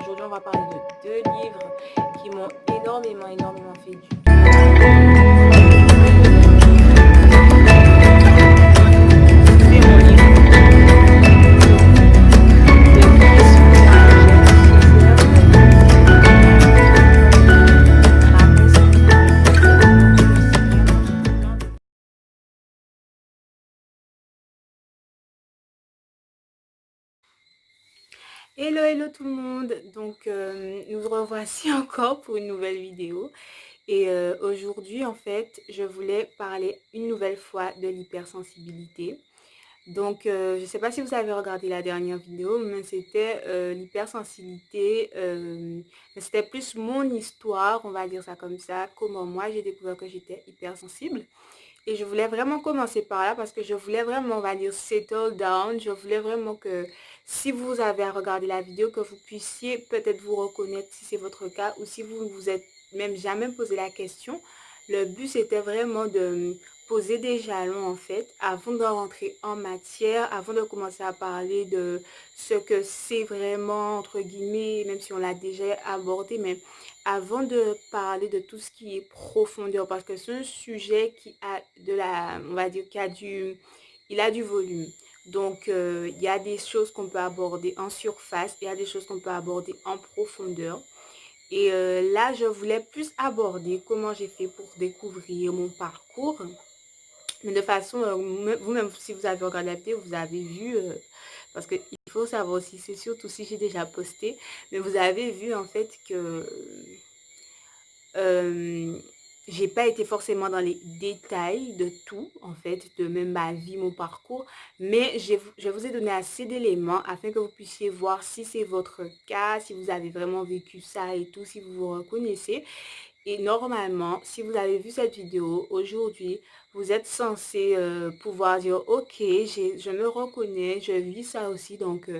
aujourd'hui, on va parler de deux livres qui m'ont énormément fait du bien. C'est mon livre de Chris Hello tout le monde, donc nous revoici encore pour une nouvelle vidéo et aujourd'hui en fait je voulais parler une nouvelle fois de l'hypersensibilité. Donc je ne sais pas si vous avez regardé la dernière vidéo, mais c'était l'hypersensibilité, mais c'était plus mon histoire, on va dire ça comme ça, comment moi j'ai découvert que j'étais hypersensible. Et je voulais vraiment commencer par là parce que je voulais vraiment, on va dire, settle down. Je voulais vraiment que si vous avez regardé la vidéo, que vous puissiez peut-être vous reconnaître si c'est votre cas ou si vous ne vous êtes même jamais posé la question. Le but, c'était vraiment de poser des jalons, en fait, avant de rentrer en matière, avant de commencer à parler de ce que c'est vraiment, entre guillemets, même si on l'a déjà abordé, mais avant de parler de tout ce qui est profondeur, parce que c'est un sujet qui a on va dire, il a du volume. Donc, il y a des choses qu'on peut aborder en surface, il y a des choses qu'on peut aborder en profondeur. Et là, je voulais plus aborder comment j'ai fait pour découvrir mon parcours. Mais de façon, vous-même, si vous avez regardé la vidéo, vous avez vu, parce qu'il faut savoir aussi, c'est surtout si j'ai déjà posté, mais vous avez vu en fait que j'ai pas été forcément dans les détails de tout, en fait, de même ma vie, mon parcours, mais je vous ai donné assez d'éléments afin que vous puissiez voir si c'est votre cas, si vous avez vraiment vécu ça et tout, si vous vous reconnaissez. Et normalement, si vous avez vu cette vidéo aujourd'hui, vous êtes censé pouvoir dire, ok, je me reconnais, je vis ça aussi, donc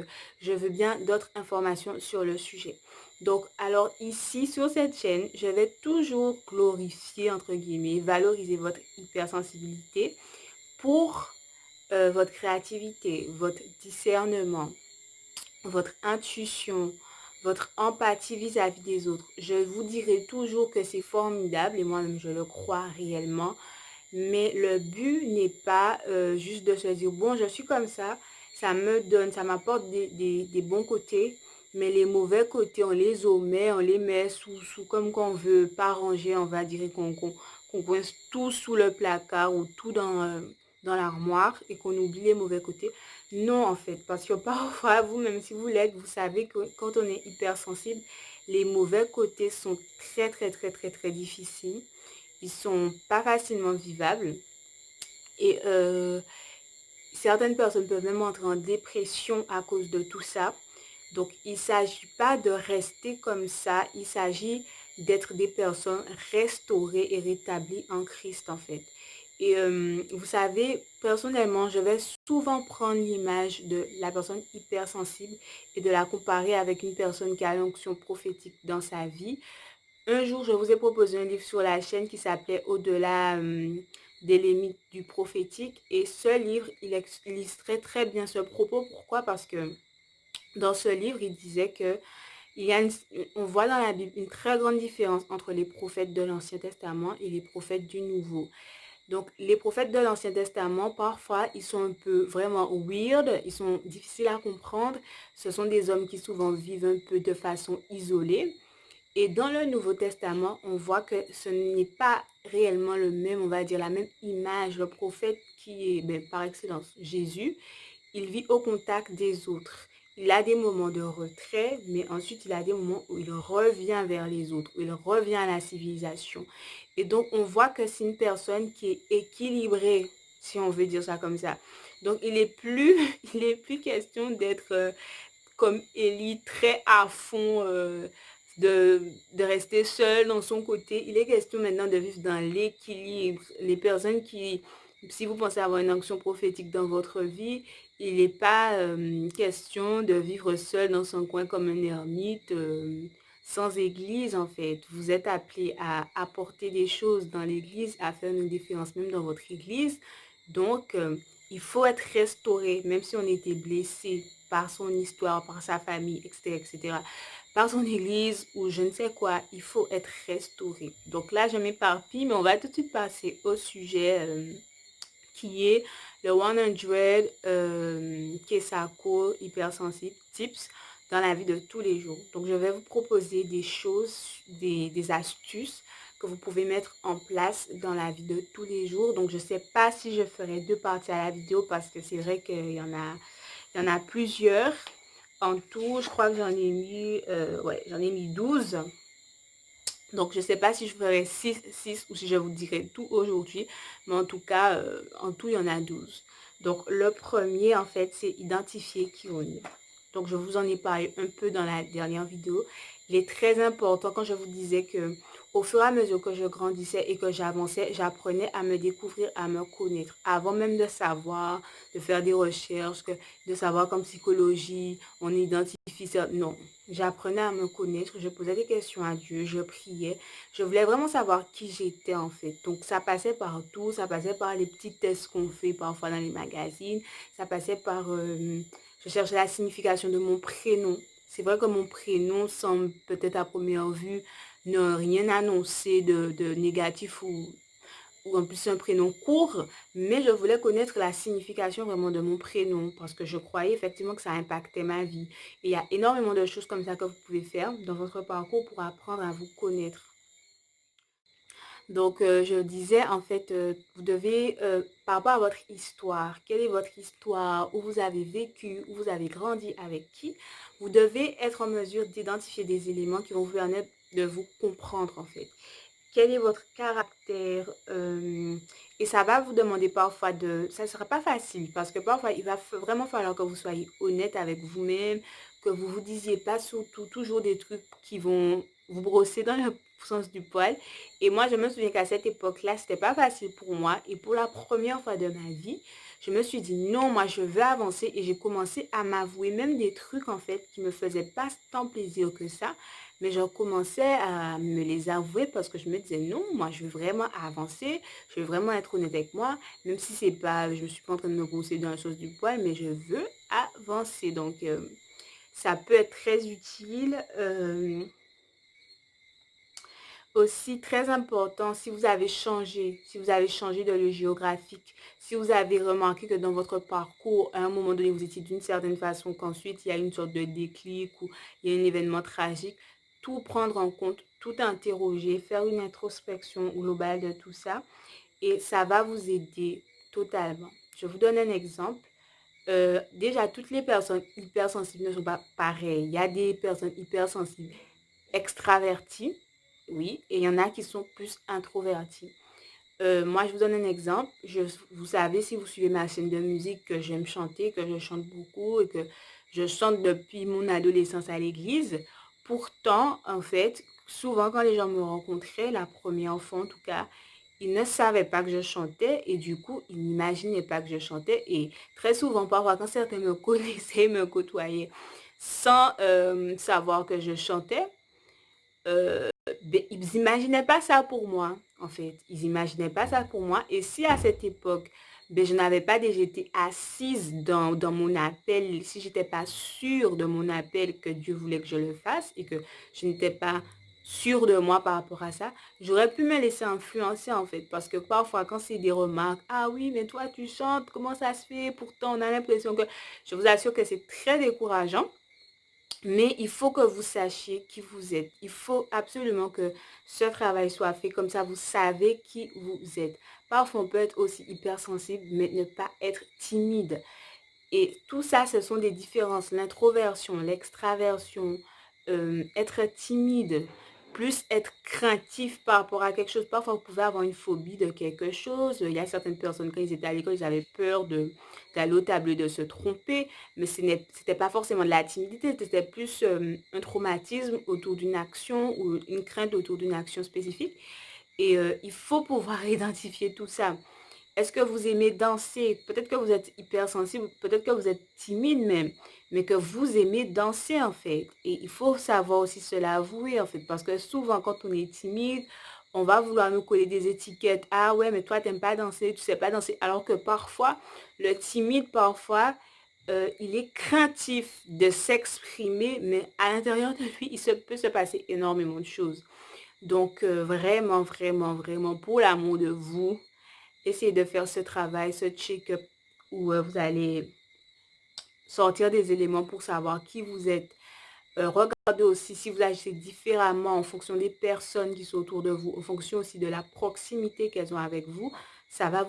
je veux bien d'autres informations sur le sujet. Donc, alors ici, sur cette chaîne, je vais toujours glorifier, entre guillemets, valoriser votre hypersensibilité pour votre créativité, votre discernement, votre intuition, votre empathie vis-à-vis des autres. Je vous dirai toujours que c'est formidable et moi-même je le crois réellement. Mais le but n'est pas juste de se dire, bon, je suis comme ça me donne, ça m'apporte des bons côtés, mais les mauvais côtés, on les omet, on les met sous comme qu'on veut, pas ranger, on va dire qu'on coince tout sous le placard ou tout dans l'armoire et qu'on oublie les mauvais côtés. Non, en fait, parce que parfois, vous, même si vous l'êtes, vous savez que quand on est hypersensible, les mauvais côtés sont très difficiles. Ils sont pas facilement vivables et certaines personnes peuvent même entrer en dépression à cause de tout ça. Donc, il ne s'agit pas de rester comme ça, il s'agit d'être des personnes restaurées et rétablies en Christ, en fait. Et vous savez, personnellement, je vais souvent prendre l'image de la personne hypersensible et de la comparer avec une personne qui a l'onction prophétique dans sa vie. Un jour, je vous ai proposé un livre sur la chaîne qui s'appelait Au-delà des limites du prophétique. Et ce livre, il illustrait très bien ce propos. Pourquoi? Parce que dans ce livre, il disait que on voit dans la Bible une très grande différence entre les prophètes de l'Ancien Testament et les prophètes du Nouveau. Donc, les prophètes de l'Ancien Testament, parfois, ils sont un peu vraiment weird, ils sont difficiles à comprendre. Ce sont des hommes qui souvent vivent un peu de façon isolée. Et dans le Nouveau Testament, on voit que ce n'est pas réellement le même, on va dire la même image. Le prophète qui est par excellence Jésus, il vit au contact des autres. Il a des moments de retrait, mais ensuite il a des moments où il revient vers les autres, où il revient à la civilisation. Et donc on voit que c'est une personne qui est équilibrée, si on veut dire ça comme ça. Donc il est plus, il est plus question d'être comme Élie, très à fond, de rester seul dans son côté. Il est question maintenant de vivre dans l'équilibre. Les personnes qui, si vous pensez avoir une onction prophétique dans votre vie, il n'est pas question de vivre seul dans son coin comme un ermite, sans église en fait. Vous êtes appelé à apporter des choses dans l'église, à faire une différence même dans votre église. Donc, il faut être restauré, même si on était blessé par son histoire, par sa famille, etc., etc. par son église ou je ne sais quoi, il faut être restauré. Donc là, je m'éparpille, mais on va tout de suite passer au sujet qui est le 100 Kesako hypersensible tips dans la vie de tous les jours. Donc, je vais vous proposer des choses, des astuces que vous pouvez mettre en place dans la vie de tous les jours. Donc, je ne sais pas si je ferai 2 parties à la vidéo parce que c'est vrai qu'il y en a plusieurs. En tout, je crois que j'en ai mis 12. Donc, je ne sais pas si je ferai 6 ou si je vous dirai tout aujourd'hui. Mais en tout cas, en tout, il y en a 12. Donc, le premier, en fait, c'est identifier qui on est. Donc, je vous en ai parlé un peu dans la dernière vidéo. Il est très important quand je vous disais que au fur et à mesure que je grandissais et que j'avançais, j'apprenais à me découvrir, à me connaître. Avant même de savoir, de faire des recherches, de savoir comme psychologie, on identifie ça. Non, j'apprenais à me connaître, je posais des questions à Dieu, je priais. Je voulais vraiment savoir qui j'étais en fait. Donc ça passait par tout, ça passait par les petits tests qu'on fait parfois dans les magazines. Ça passait par... je cherchais la signification de mon prénom. C'est vrai que mon prénom semble peut-être à première vue ne rien annoncer de négatif ou en plus un prénom court, mais je voulais connaître la signification vraiment de mon prénom parce que je croyais effectivement que ça impactait ma vie. Et il y a énormément de choses comme ça que vous pouvez faire dans votre parcours pour apprendre à vous connaître. Donc, je disais, en fait, vous devez, par rapport à votre histoire, quelle est votre histoire, où vous avez vécu, où vous avez grandi, avec qui, vous devez être en mesure d'identifier des éléments qui vont vous permettre de vous comprendre, en fait. Quel est votre caractère et ça va vous demander parfois ça ne sera pas facile parce que parfois il va vraiment falloir que vous soyez honnête avec vous-même, que vous vous disiez pas surtout toujours des trucs qui vont vous brosser dans le sens du poil. Et moi, je me souviens qu'à cette époque-là, c'était pas facile pour moi. Et pour la première fois de ma vie, je me suis dit non, moi je veux avancer et j'ai commencé à m'avouer même des trucs en fait qui me faisaient pas tant plaisir que ça. Mais je commençais à me les avouer parce que je me disais non, moi je veux vraiment avancer, je veux vraiment être honnête avec moi, même si c'est pas, je ne suis pas en train de me brosser dans la sauce du poil, mais je veux avancer. Donc ça peut être très utile. Aussi très important, si vous avez changé de lieu géographique, si vous avez remarqué que dans votre parcours, à un moment donné, vous étiez d'une certaine façon, qu'ensuite il y a une sorte de déclic ou il y a un événement tragique, tout prendre en compte, tout interroger, faire une introspection globale de tout ça et ça va vous aider totalement. Je vous donne un exemple. Déjà, toutes les personnes hypersensibles ne sont pas pareilles. Il y a des personnes hypersensibles extraverties, oui, et il y en a qui sont plus introvertis. Moi, je vous donne un exemple. Vous savez, si vous suivez ma chaîne de musique, que j'aime chanter, que je chante beaucoup et que je chante depuis mon adolescence à l'église. Pourtant, en fait, souvent quand les gens me rencontraient, la première fois en tout cas, ils ne savaient pas que je chantais et du coup, ils n'imaginaient pas que je chantais. Et très souvent, parfois, quand certains me connaissaient, me côtoyaient sans savoir que je chantais, ils n'imaginaient pas ça pour moi, en fait. Ils n'imaginaient pas ça pour moi. Et si à cette époque, je n'avais pas déjà été assise dans mon appel, si je n'étais pas sûre de mon appel que Dieu voulait que je le fasse et que je n'étais pas sûre de moi par rapport à ça, j'aurais pu me laisser influencer en fait. Parce que parfois, quand c'est des remarques, ah oui, mais toi tu chantes, comment ça se fait? Pourtant, on a l'impression que, je vous assure que c'est très décourageant. Mais il faut que vous sachiez qui vous êtes. Il faut absolument que ce travail soit fait. Comme ça, vous savez qui vous êtes. Parfois, on peut être aussi hypersensible, mais ne pas être timide. Et tout ça, ce sont des différences. L'introversion, l'extraversion, être timide, plus être craintif par rapport à quelque chose. Parfois, vous pouvez avoir une phobie de quelque chose. Il y a certaines personnes, quand ils étaient à l'école, ils avaient peur d'aller au tableau, de se tromper. Mais ce n'était pas forcément de la timidité, c'était plus un traumatisme autour d'une action ou une crainte autour d'une action spécifique. Et il faut pouvoir identifier tout ça. Est-ce que vous aimez danser? Peut-être que vous êtes hypersensible, peut-être que vous êtes timide même, mais que vous aimez danser en fait. Et il faut savoir aussi se l'avouer en fait, parce que souvent quand on est timide, on va vouloir nous coller des étiquettes. Ah ouais, mais toi, t'aimes pas danser, tu sais pas danser. Alors que parfois, le timide, parfois, il est craintif de s'exprimer, mais à l'intérieur de lui, peut se passer énormément de choses. Donc, vraiment, vraiment, vraiment, pour l'amour de vous, essayez de faire ce travail, ce check-up où vous allez sortir des éléments pour savoir qui vous êtes. Regardez aussi si vous agissez différemment en fonction des personnes qui sont autour de vous, en fonction aussi de la proximité qu'elles ont avec vous. Ça va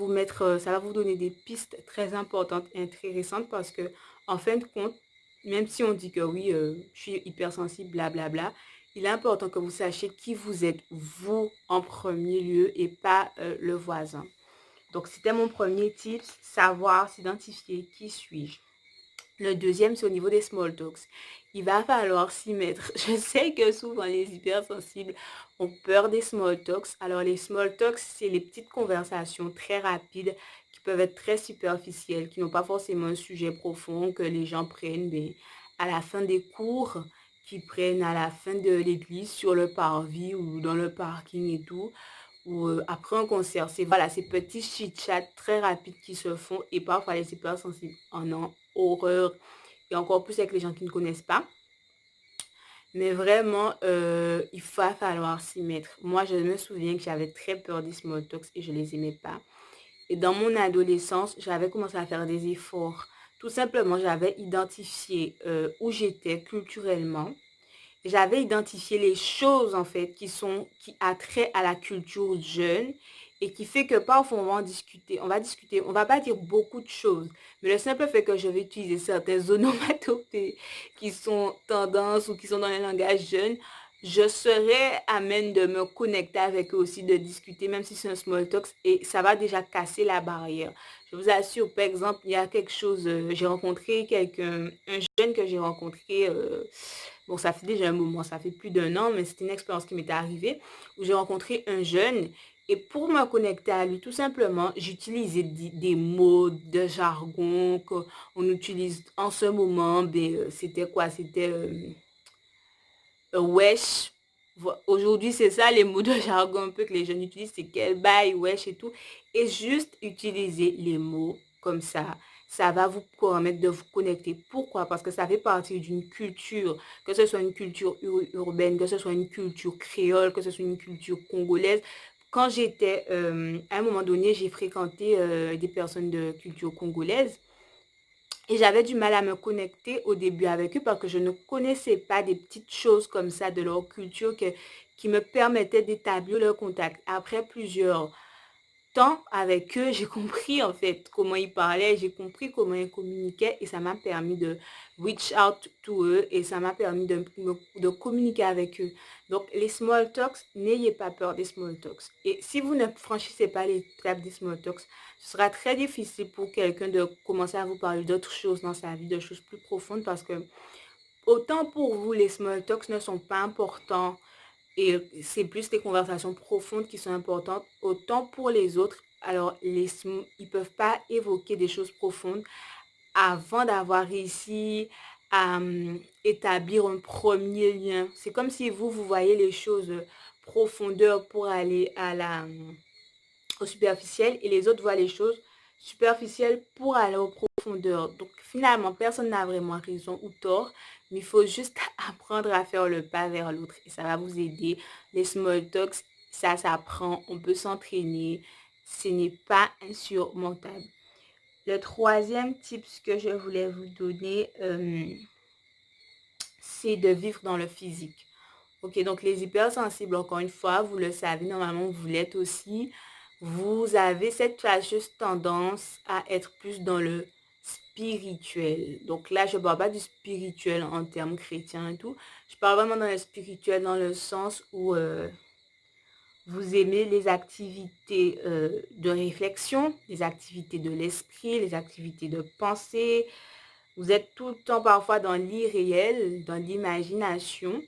ça va vous donner des pistes très importantes et intéressantes parce que, en fin de compte, même si on dit que oui, je suis hypersensible, blablabla, il est important que vous sachiez qui vous êtes, vous, en premier lieu, et pas le voisin. Donc, c'était mon premier tip, savoir s'identifier, qui suis-je. Le deuxième, c'est au niveau des small talks. Il va falloir s'y mettre. Je sais que souvent les hypersensibles ont peur des small talks. Alors les small talks, c'est les petites conversations très rapides qui peuvent être très superficielles, qui n'ont pas forcément un sujet profond que les gens prennent à la fin des cours, qui prennent à la fin de l'église sur le parvis ou dans le parking et tout, ou après un concert. C'est voilà, ces petits chit-chats très rapides qui se font et parfois les hypersensibles en ont horreur et encore plus avec les gens qui ne connaissent pas. Mais vraiment, il va falloir s'y mettre. Moi, je me souviens que j'avais très peur des small talks et je les aimais pas. Et dans mon adolescence, j'avais commencé à faire des efforts. Tout simplement, j'avais identifié où j'étais culturellement. J'avais identifié les choses en fait qui a trait à la culture jeune et qui fait que parfois on va pas dire beaucoup de choses, mais le simple fait que je vais utiliser certaines onomatopées qui sont tendance ou qui sont dans les langages jeunes, je serai amène de me connecter avec eux aussi, de discuter, même si c'est un small talk, et ça va déjà casser la barrière. Je vous assure, par exemple, il y a quelque chose, j'ai rencontré un jeune que j'ai rencontré, bon, ça fait déjà un moment, ça fait plus d'1 an, mais c'était une expérience qui m'était arrivée, où j'ai rencontré un jeune, et pour me connecter à lui, tout simplement, j'utilisais des mots de jargon qu'on utilise en ce moment, c'était quoi? C'était wesh. Aujourd'hui, c'est ça les mots de jargon un peu que les jeunes utilisent, c'est quel bail, wesh et tout. Et juste utiliser les mots comme ça va vous permettre de vous connecter. Pourquoi? Parce que ça fait partie d'une culture, que ce soit une culture urbaine, que ce soit une culture créole, que ce soit une culture congolaise. Quand j'étais, à un moment donné, j'ai fréquenté des personnes de culture congolaise. Et j'avais du mal à me connecter au début avec eux parce que je ne connaissais pas des petites choses comme ça de leur culture qui me permettaient d'établir le contact. Après plusieurs temps avec eux, j'ai compris en fait comment ils parlaient, j'ai compris comment ils communiquaient et ça m'a permis de reach out to eux et ça m'a permis de communiquer avec eux. Donc les small talks, n'ayez pas peur des small talks. Et si vous ne franchissez pas l'étape des small talks, ce sera très difficile pour quelqu'un de commencer à vous parler d'autres choses dans sa vie, de choses plus profondes parce que autant pour vous, les small talks ne sont pas importants et c'est plus les conversations profondes qui sont importantes, autant pour les autres. Alors, ils peuvent pas évoquer des choses profondes avant d'avoir réussi à établir un premier lien. C'est comme si vous voyez les choses profondeur pour aller au superficiel et les autres voient les choses superficielles pour aller aux profondeurs. Donc, finalement, personne n'a vraiment raison ou tort, mais il faut juste apprendre à faire le pas vers l'autre et ça va vous aider. Les small talks, ça s'apprend, on peut s'entraîner, ce n'est pas insurmontable. Le troisième tip que je voulais vous donner, c'est de vivre dans le physique. Ok, donc les hypersensibles, encore une fois, vous le savez, normalement, vous l'êtes aussi. Vous avez cette fâcheuse tendance à être plus dans le spirituel. Donc là, je ne parle pas du spirituel en termes chrétiens et tout. Je parle vraiment dans le spirituel dans le sens où vous aimez les activités de réflexion, les activités de l'esprit, les activités de pensée. Vous êtes tout le temps parfois dans l'irréel, dans l'imagination.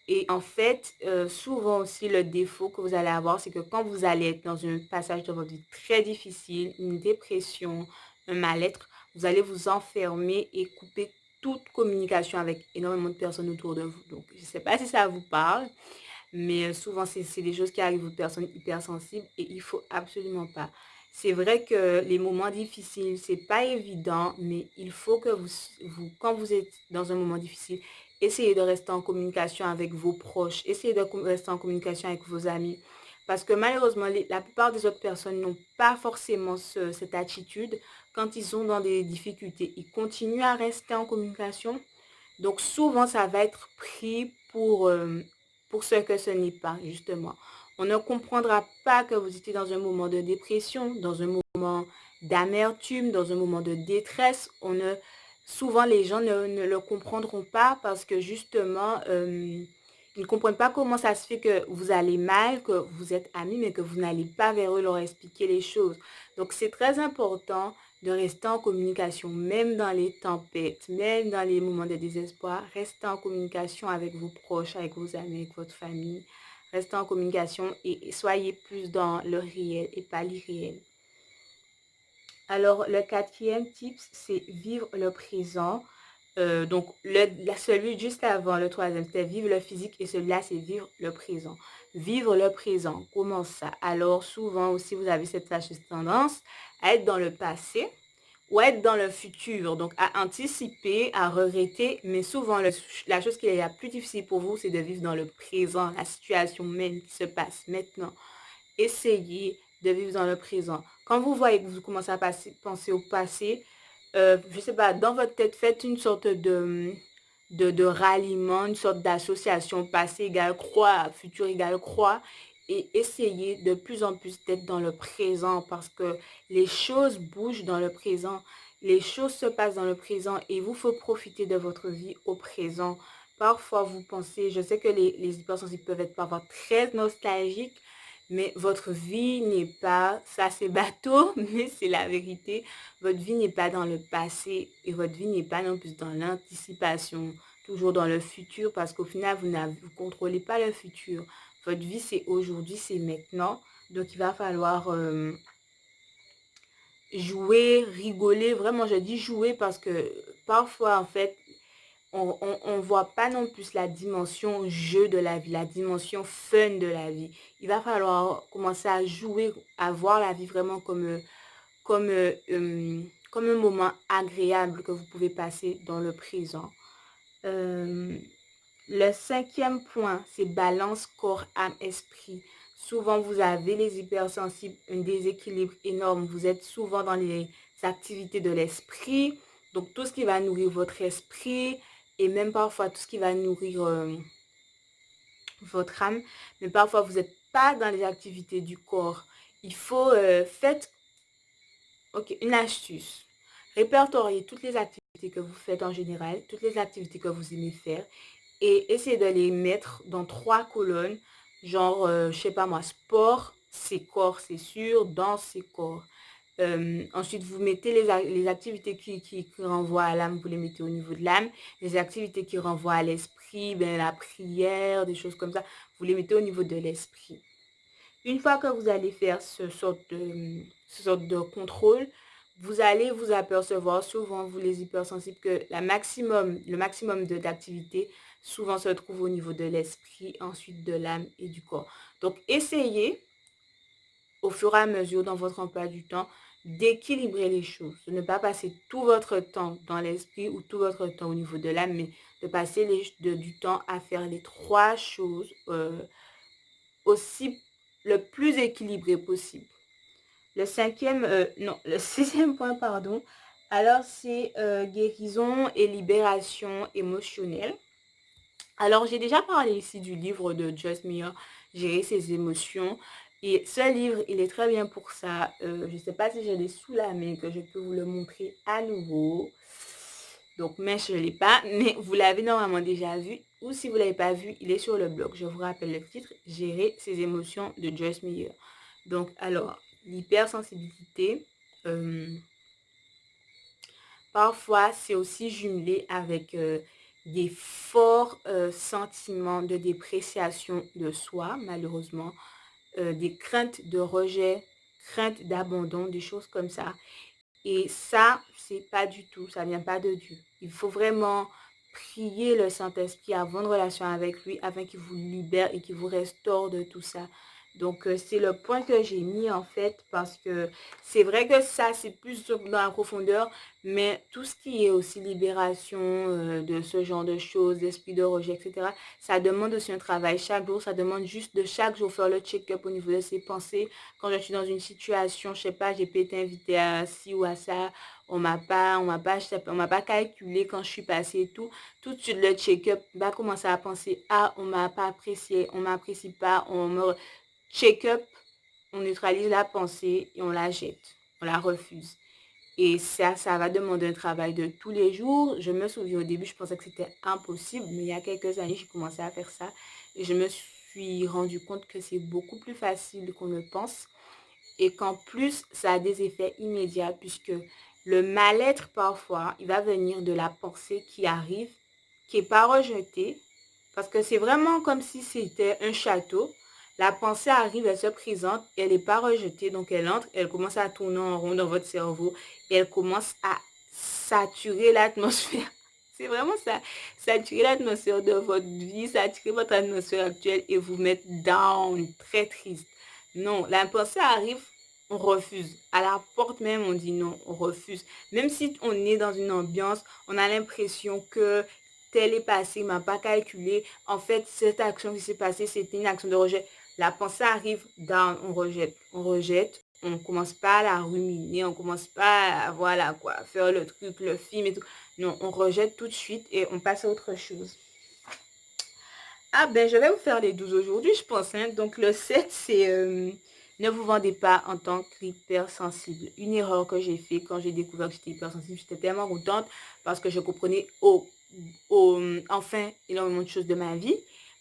Et en fait, souvent aussi, le défaut que vous allez avoir, c'est que quand vous allez être dans un passage de votre vie très difficile, une dépression, un mal-être, vous allez vous enfermer et couper toute communication avec énormément de personnes autour de vous. Donc, je ne sais pas si ça vous parle, mais souvent, c'est des choses qui arrivent aux personnes hypersensibles et il ne faut absolument pas. C'est vrai que les moments difficiles, c'est pas évident, mais il faut que quand vous êtes dans un moment difficile, essayez de rester en communication avec vos proches, essayez de rester en communication avec vos amis. Parce que malheureusement, la plupart des autres personnes n'ont pas forcément cette attitude. Quand ils sont dans des difficultés, ils continuent à rester en communication. Donc souvent, ça va être pris pour ce que ce n'est pas, justement. On ne comprendra pas que vous étiez dans un moment de dépression, dans un moment d'amertume, dans un moment de détresse. Souvent, les gens ne le comprendront pas parce que justement, ils ne comprennent pas comment ça se fait que vous allez mal, que vous êtes amis, mais que vous n'allez pas vers eux leur expliquer les choses. Donc, c'est très important de rester en communication, même dans les tempêtes, même dans les moments de désespoir. Restez en communication avec vos proches, avec vos amis, avec votre famille. Restez en communication et soyez plus dans le réel et pas l'irréel. Alors, le quatrième tip, c'est vivre le présent. Donc, celui juste avant, le troisième, c'était vivre le physique et celui-là, c'est vivre le présent. Vivre le présent, comment ça? Alors, souvent aussi, vous avez cette fâcheuse tendance à être dans le passé ou à être dans le futur. Donc, à anticiper, à regretter, mais souvent, la chose qui est la plus difficile pour vous, c'est de vivre dans le présent, la situation même qui se passe maintenant. Essayez de vivre dans le présent. Quand vous voyez que vous commencez à penser au passé, je sais pas, dans votre tête, faites une sorte de ralliement, une sorte d'association passé égale croix, futur égale croix, et essayez de plus en plus d'être dans le présent parce que les choses bougent dans le présent, les choses se passent dans le présent et il vous faut profiter de votre vie au présent. Parfois, vous pensez, je sais que les hypersensibles peuvent être parfois très nostalgiques, mais votre vie n'est pas, ça c'est bateau, mais c'est la vérité. Votre vie n'est pas dans le passé et votre vie n'est pas non plus dans l'anticipation, toujours dans le futur parce qu'au final, vous ne contrôlez pas le futur. Votre vie, c'est aujourd'hui, c'est maintenant. Donc, il va falloir jouer, rigoler. Vraiment, je dis jouer parce que parfois, en fait, on voit pas non plus la dimension jeu de la vie, la dimension fun de la vie. Il va falloir commencer à jouer, à voir la vie vraiment comme, comme un moment agréable que vous pouvez passer dans le présent. Euh, le cinquième point, c'est balance corps, âme, esprit. Souvent, vous avez les hypersensibles, un déséquilibre énorme. Vous êtes souvent dans les activités de l'esprit. Donc, tout ce qui va nourrir votre esprit et même parfois tout ce qui va nourrir votre âme. Mais parfois, vous n'êtes pas dans les activités du corps. Il faut faire une astuce. Répertorier toutes les activités que vous faites en général, toutes les activités que vous aimez faire et essayer de les mettre dans 3 colonnes, genre, je sais pas moi, sport, c'est corps, c'est sûr, danse, c'est corps. Ensuite, vous mettez les activités qui renvoient à l'âme, vous les mettez au niveau de l'âme. Les activités qui renvoient à l'esprit, ben, la prière, des choses comme ça, vous les mettez au niveau de l'esprit. Une fois que vous allez faire ce sorte de contrôle, vous allez vous apercevoir souvent, vous les hypersensibles, que le maximum d'activités souvent se trouve au niveau de l'esprit, ensuite de l'âme et du corps. Donc, essayez au fur et à mesure dans votre emploi du temps d'équilibrer les choses, de ne pas passer tout votre temps dans l'esprit ou tout votre temps au niveau de l'âme, mais de passer du temps à faire les 3 choses aussi le plus équilibré possible. Le sixième point, pardon. Alors, c'est guérison et libération émotionnelle. Alors, j'ai déjà parlé ici du livre de Joyce Meyer, Gérer ses émotions. Et ce livre, il est très bien pour ça. Je ne sais pas si je l'ai sous la main, que je peux vous le montrer à nouveau. Donc, mais je ne l'ai pas, mais vous l'avez normalement déjà vu. Ou si vous ne l'avez pas vu, il est sur le blog. Je vous rappelle le titre, Gérer ses émotions de Joyce Meyer. Donc, alors, l'hypersensibilité, parfois, c'est aussi jumelé avec des forts sentiments de dépréciation de soi, malheureusement, des craintes de rejet, craintes d'abandon, des choses comme ça. Et ça, c'est pas du tout, ça vient pas de Dieu. Il faut vraiment prier le Saint-Esprit, avoir une relation avec lui afin qu'il vous libère et qu'il vous restaure de tout ça. Donc, c'est le point que j'ai mis en fait parce que c'est vrai que ça, c'est plus dans la profondeur, mais tout ce qui est aussi libération de ce genre de choses, d'esprit de rejet, etc., ça demande aussi un travail chaque jour. Ça demande juste de chaque jour faire le check-up au niveau de ses pensées. Quand je suis dans une situation, je sais pas, j'ai pas été invitée à ci ou à ça, je m'a pas calculé quand je suis passée et tout. Tout de suite, le check-up va commencer à penser, ah, on m'a pas apprécié, on m'apprécie pas, on me check-up, on neutralise la pensée et on la jette, on la refuse. Et ça va demander un travail de tous les jours. Je me souviens au début, je pensais que c'était impossible, mais il y a quelques années, j'ai commencé à faire ça et je me suis rendu compte que c'est beaucoup plus facile qu'on ne pense et qu'en plus, ça a des effets immédiats puisque le mal-être parfois, il va venir de la pensée qui arrive, qui n'est pas rejetée, parce que c'est vraiment comme si c'était un château. La pensée arrive, elle se présente, elle n'est pas rejetée, donc elle entre, elle commence à tourner en rond dans votre cerveau et elle commence à saturer l'atmosphère. C'est vraiment ça, saturer l'atmosphère de votre vie, saturer votre atmosphère actuelle et vous mettre down, très triste. Non, la pensée arrive, on refuse. À la porte même, on dit non, on refuse. Même si on est dans une ambiance, on a l'impression que tel est passé, il m'a pas calculé. En fait, cette action qui s'est passée, c'était une action de rejet. La pensée arrive, down, on rejette. On rejette, on commence pas à la ruminer, on commence pas à, voilà quoi, faire le truc, le film et tout. Non, on rejette tout de suite et on passe à autre chose. Ah ben, je vais vous faire les 12 aujourd'hui, je pense. Hein. Donc, le 7, c'est ne vous vendez pas en tant qu'hypersensible. Une erreur que j'ai fait quand j'ai découvert que j'étais hypersensible, j'étais tellement contente parce que je comprenais enfin énormément de choses de ma vie.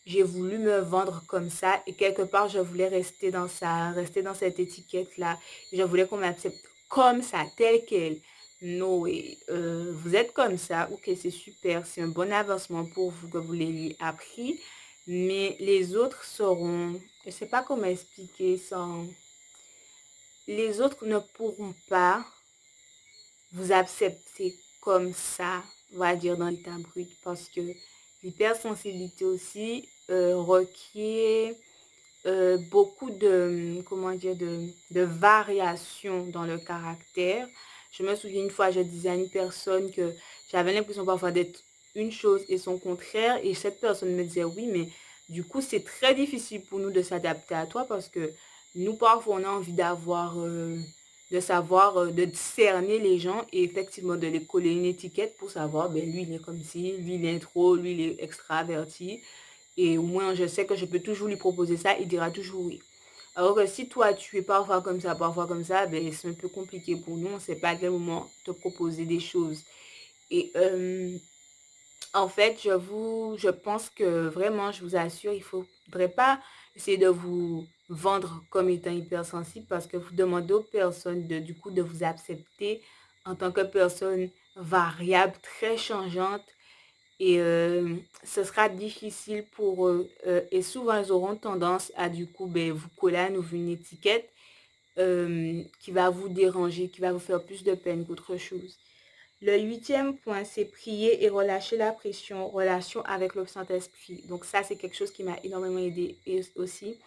J'ai voulu me vendre comme ça et quelque part, je voulais rester dans ça, rester dans cette étiquette-là. Je voulais qu'on m'accepte comme ça, tel quel. No way. Vous êtes comme ça, ok, c'est super, c'est un bon avancement pour vous que vous l'ayez appris, mais les autres seront, je ne sais pas comment expliquer sans, les autres ne pourront pas vous accepter comme ça, on va dire dans l'état brut, parce que l'hypersensibilité aussi requiert beaucoup de, comment dire, de variations dans le caractère. Je me souviens une fois, je disais à une personne que j'avais l'impression parfois d'être une chose et son contraire. Et cette personne me disait oui, mais du coup, c'est très difficile pour nous de s'adapter à toi parce que nous, parfois, on a envie d'avoir, de savoir, de discerner les gens et effectivement de les coller une étiquette pour savoir, ben lui, il est comme ci, lui, il est trop, lui, il est extraverti. Et au moins, je sais que je peux toujours lui proposer ça, il dira toujours oui. Alors que si toi, tu es parfois comme ça, ben, c'est un peu compliqué pour nous. On ne sait pas à quel moment te proposer des choses. Et en fait, je pense que vraiment, je vous assure, il ne faudrait pas essayer de vous vendre comme étant hypersensible parce que vous demandez aux personnes du coup de vous accepter en tant que personne variable, très changeante et ce sera difficile pour eux. Et souvent, ils auront tendance à du coup ben, vous coller à nouveau une étiquette qui va vous déranger, qui va vous faire plus de peine qu'autre chose. Le 8e point, c'est prier et relâcher la pression, relation avec le Saint-Esprit. Donc ça, c'est quelque chose qui m'a énormément aidé aussi.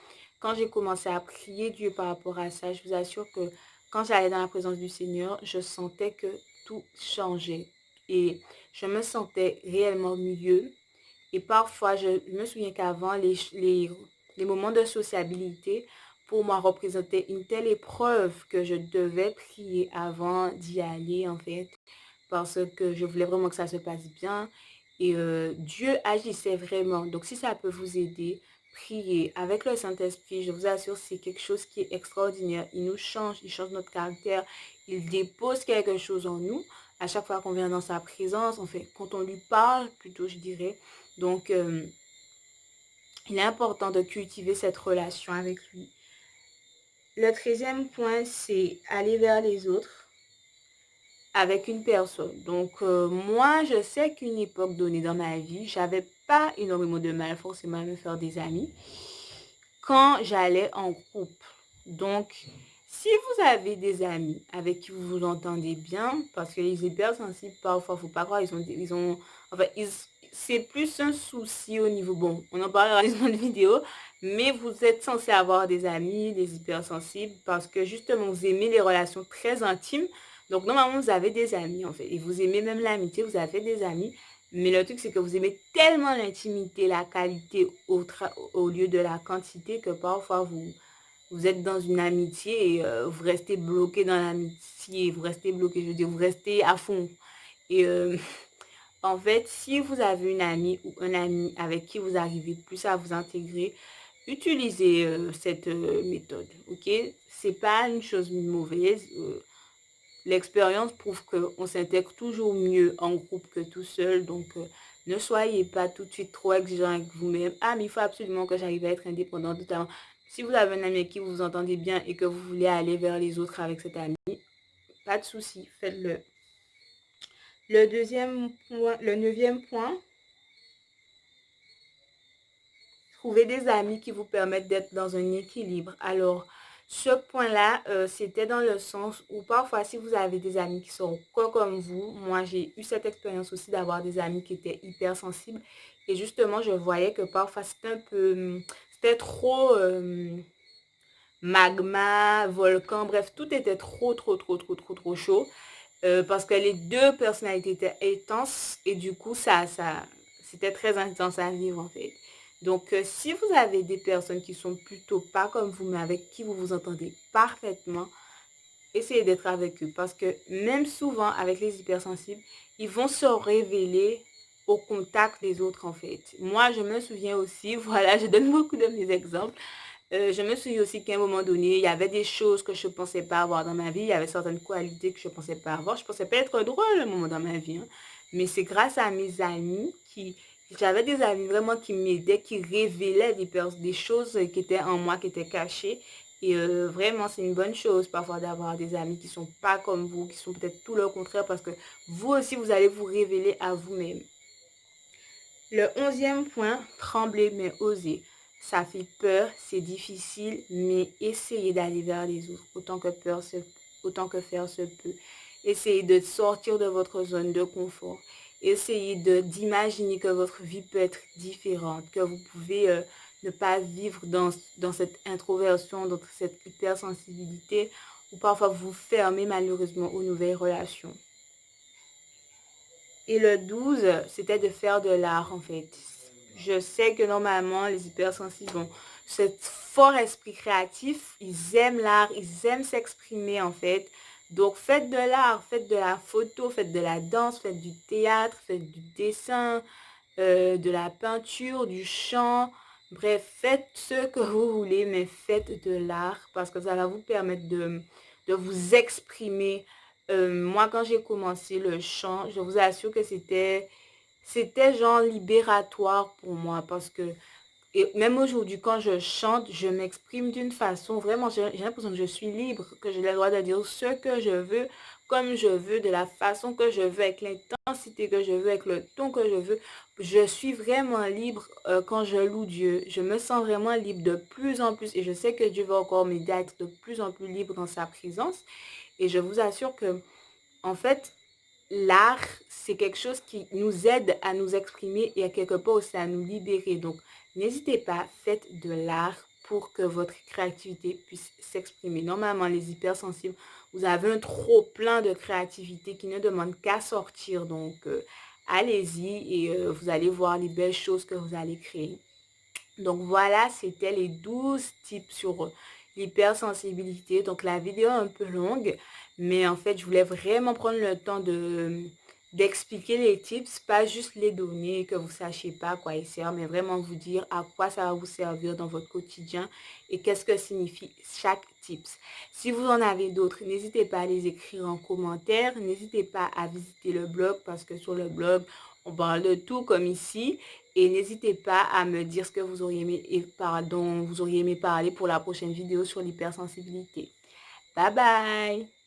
Quand j'ai commencé à prier Dieu par rapport à ça, je vous assure que quand j'allais dans la présence du Seigneur, je sentais que tout changeait. Et je me sentais réellement mieux. Et parfois, je me souviens qu'avant, les moments de sociabilité, pour moi, représentaient une telle épreuve que je devais prier avant d'y aller, en fait parce que je voulais vraiment que ça se passe bien. Et Dieu agissait vraiment. Donc, si ça peut vous aider, priez avec le Saint-Esprit. Je vous assure, c'est quelque chose qui est extraordinaire. Il nous change, il change notre caractère. Il dépose quelque chose en nous. À chaque fois qu'on vient dans sa présence, en fait, quand on lui parle, plutôt, je dirais. Donc, il est important de cultiver cette relation avec lui. Le 13e point, c'est aller vers les autres avec une personne. Donc, moi, je sais qu'une époque donnée dans ma vie, j'avais pas énormément de mal forcément à me faire des amis quand j'allais en groupe. Donc, si vous avez des amis avec qui vous vous entendez bien, parce que les hypersensibles, parfois, faut pas croire, enfin, c'est plus un souci au niveau, bon, on en parlera dans une autre vidéo, mais vous êtes censé avoir des amis, des hypersensibles, parce que justement, vous aimez les relations très intimes. Donc, normalement, vous avez des amis, en fait, et vous aimez même l'amitié, vous avez des amis. Mais le truc, c'est que vous aimez tellement l'intimité, la qualité au lieu de la quantité que parfois, vous êtes dans une amitié et vous restez bloqué dans l'amitié, vous restez bloqué, je veux dire, vous restez à fond. Et en fait, si vous avez une amie ou un ami avec qui vous arrivez plus à vous intégrer, utilisez cette méthode, ok? C'est pas une chose mauvaise. L'expérience prouve qu'on s'intègre toujours mieux en groupe que tout seul. Donc, ne soyez pas tout de suite trop exigeant avec vous-même. Ah, mais il faut absolument que j'arrive à être indépendante totalement. Si vous avez un ami avec qui vous vous entendez bien et que vous voulez aller vers les autres avec cet ami, pas de souci, faites-le. Le deuxième point, le 9e point, trouver des amis qui vous permettent d'être dans un équilibre. Alors, ce point-là, c'était dans le sens où parfois, si vous avez des amis qui sont comme vous, moi, j'ai eu cette expérience aussi d'avoir des amis qui étaient hypersensibles. Et justement, je voyais que parfois, c'était trop magma, volcan, bref, tout était trop chaud. Parce que les deux personnalités étaient intenses et du coup, c'était très intense à vivre en fait. Donc, si vous avez des personnes qui sont plutôt pas comme vous, mais avec qui vous vous entendez parfaitement, essayez d'être avec eux. Parce que même souvent, avec les hypersensibles, ils vont se révéler au contact des autres en fait. Moi, je me souviens aussi, voilà, je donne beaucoup de mes exemples. Je me souviens aussi qu'à un moment donné, il y avait des choses que je ne pensais pas avoir dans ma vie. Il y avait certaines qualités que je ne pensais pas avoir. Je ne pensais pas être drôle à un moment dans ma vie, hein. Mais c'est grâce à mes amis j'avais des amis vraiment qui m'aidaient, qui révélaient des choses qui étaient en moi, qui étaient cachées. Et vraiment, c'est une bonne chose parfois d'avoir des amis qui ne sont pas comme vous, qui sont peut-être tout le contraire parce que vous aussi, vous allez vous révéler à vous-même. Le 11e point, trembler mais oser. Ça fait peur, c'est difficile, mais essayez d'aller vers les autres autant que faire se peut. Essayez de sortir de votre zone de confort. Essayez d'imaginer que votre vie peut être différente, que vous pouvez ne pas vivre dans cette introversion, dans cette hypersensibilité, ou parfois vous fermez malheureusement aux nouvelles relations. Et le 12, c'était de faire de l'art, en fait. Je sais que normalement, les hypersensibles ont ce fort esprit créatif. Ils aiment l'art, ils aiment s'exprimer, en fait. Donc, faites de l'art, faites de la photo, faites de la danse, faites du théâtre, faites du dessin, de la peinture, du chant. Bref, faites ce que vous voulez, mais faites de l'art parce que ça va vous permettre de vous exprimer. Moi, quand j'ai commencé le chant, je vous assure que c'était genre libératoire pour moi parce que et même aujourd'hui, quand je chante, je m'exprime d'une façon, vraiment, j'ai l'impression que je suis libre, que j'ai le droit de dire ce que je veux, comme je veux, de la façon que je veux, avec l'intensité que je veux, avec le ton que je veux. Je suis vraiment libre quand je loue Dieu. Je me sens vraiment libre de plus en plus et je sais que Dieu va encore m'aider à être de plus en plus libre dans sa présence. Et je vous assure que, en fait, l'art, c'est quelque chose qui nous aide à nous exprimer et à quelque part aussi à nous libérer. Donc, n'hésitez pas, faites de l'art pour que votre créativité puisse s'exprimer. Normalement, les hypersensibles, vous avez un trop plein de créativité qui ne demande qu'à sortir. Donc, allez-y et vous allez voir les belles choses que vous allez créer. Donc voilà, c'était les 12 tips sur l'hypersensibilité. Donc la vidéo est un peu longue, mais en fait, je voulais vraiment prendre le temps d'expliquer les tips, pas juste les donner, que vous ne sachiez pas à quoi ils servent, mais vraiment vous dire à quoi ça va vous servir dans votre quotidien et qu'est-ce que signifie chaque tips. Si vous en avez d'autres, n'hésitez pas à les écrire en commentaire. N'hésitez pas à visiter le blog parce que sur le blog, on parle de tout comme ici. Et n'hésitez pas à me dire ce que vous auriez aimé et dont vous auriez aimé parler pour la prochaine vidéo sur l'hypersensibilité. Bye bye!